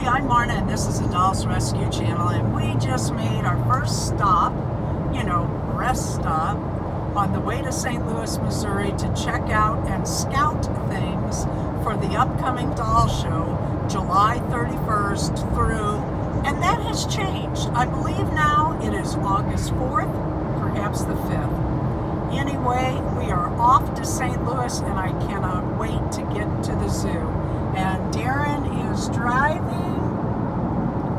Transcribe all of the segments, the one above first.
I'm Marna, and this is the Dolls Rescue Channel, and we just made our first stop, rest stop, on the way to St. Louis, Missouri to check out and scout things for the upcoming doll show, July 31st through, and that has changed. I believe now it is August 4th, perhaps the 5th. Anyway, we are off to St. Louis, and I cannot wait to get to the zoo. And Darren is driving,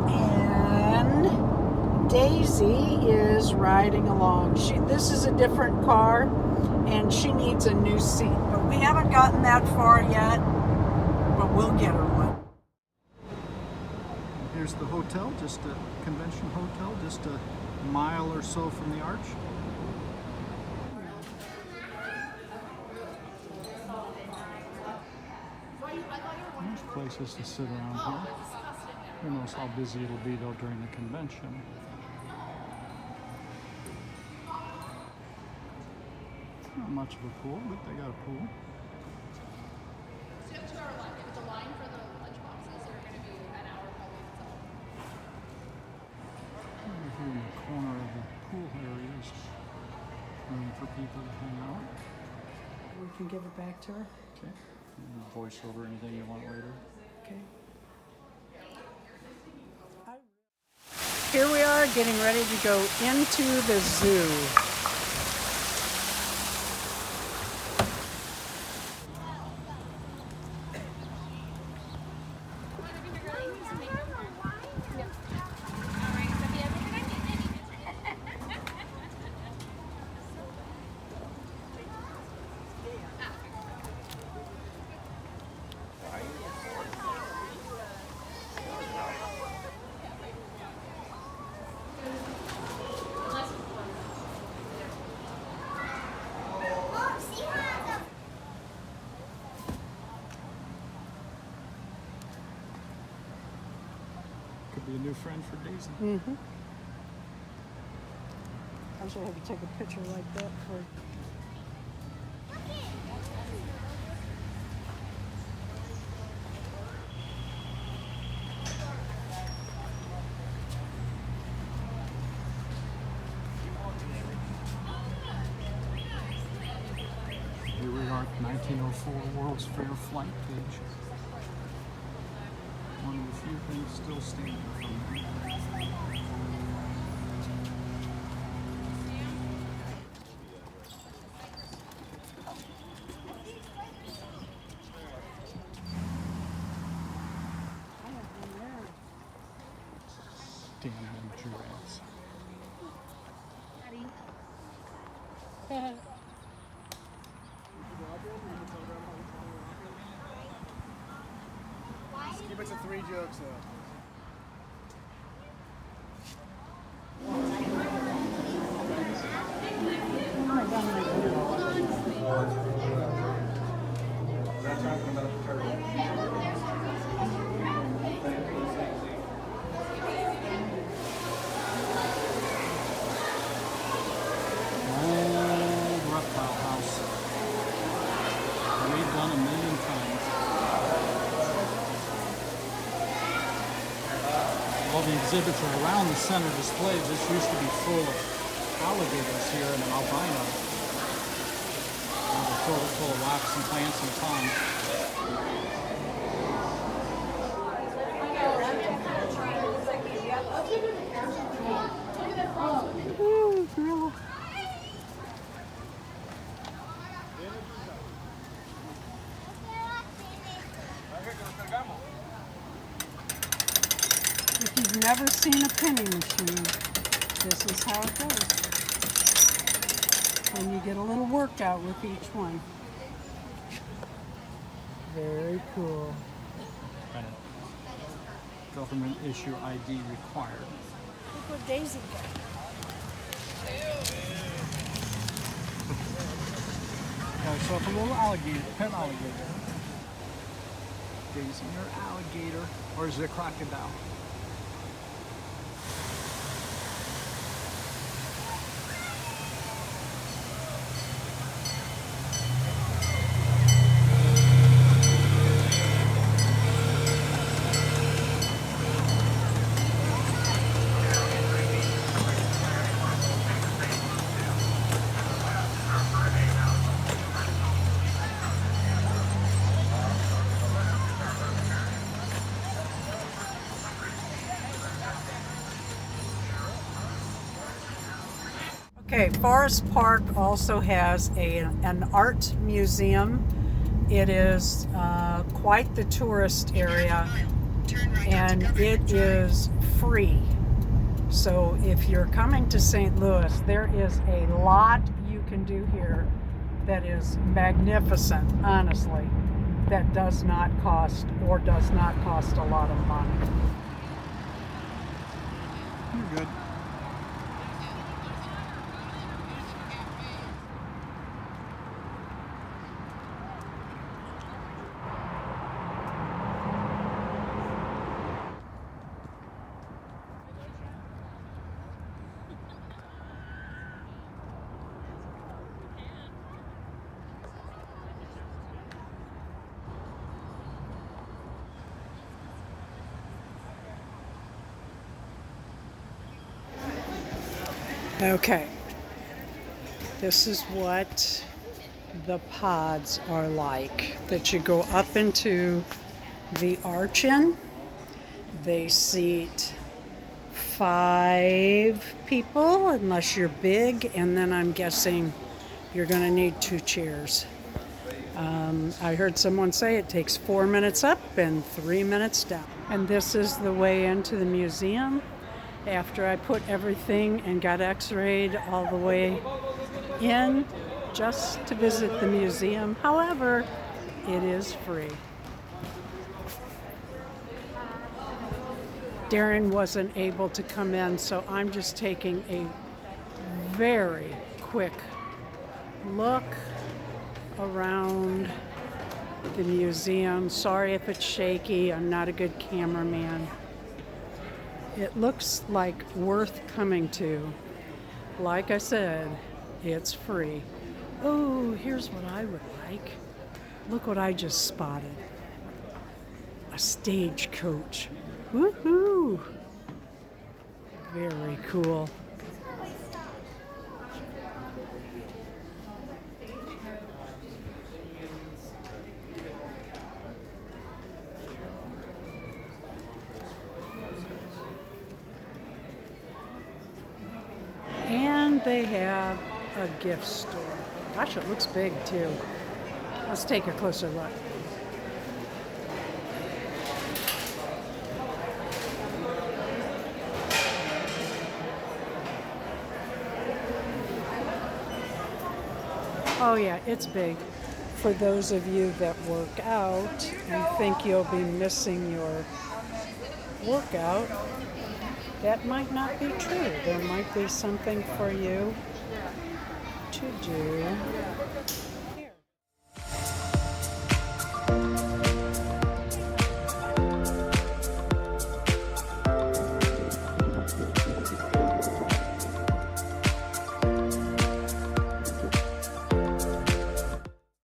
and Daisy is riding along. This is a different car, and she needs a new seat. But we haven't gotten that far yet, but we'll get her one. Here's the hotel, just a convention hotel, just a mile or so from the arch. There's places to sit around here. Who knows how busy it'll be though during the convention. Not much of a pool, but they got a pool. So you have 2 hour line. If it's a line for the lunch boxes, they're going to be an hour probably itself. Over here in the corner of the pool area is room for people to hang out. We can give it back to her. Okay. And voice over anything you want later. Okay. Here we are getting ready to go into the zoo. Could be a new friend for Daisy. Mm-hmm. I should have to take a picture like that for. Here we are at 1904 World's Fair flight page. One of the few things still standing from there. Damn giraffes. Keep it to 3 jokes though. Old reptile house. Redone a million times. All the exhibits are around the center display. This used to be full of alligators here and an albino. Now they filled it full of rocks and plants and ponds. Ooh, girl. If you've never seen a penny machine, this is how it goes. And you get a little workout with each one. Very cool. Kind of government issue ID required. Look what Daisy got. Okay, so it's a little alligator, pet alligator. Daisy, your alligator, or is it a crocodile? Okay, Forest Park also has an art museum. It is quite the tourist area, and it is free. So if you're coming to St. Louis, there is a lot you can do here that is magnificent, honestly, that does not cost a lot of money. You're good. Okay, this is what the pods are like that you go up into the arch in. They seat 5 people unless you're big, and then I'm guessing you're going to need 2 chairs. I heard someone say it takes 4 minutes up and 3 minutes down. And this is the way into the museum. After I put everything and got x-rayed all the way in just to visit the museum. However, it is free. Darren wasn't able to come in, so I'm just taking a very quick look around the museum. Sorry if it's shaky, I'm not a good cameraman. It looks like worth coming to. Like I said, it's free. Oh, here's what I would like. Look what I just spotted. A stagecoach. Woohoo! Very cool. And they have a gift store. Gosh, it looks big too. Let's take a closer look. Oh yeah, it's big. For those of you that work out and think you'll be missing your workout, that might not be true. There might be something for you to do.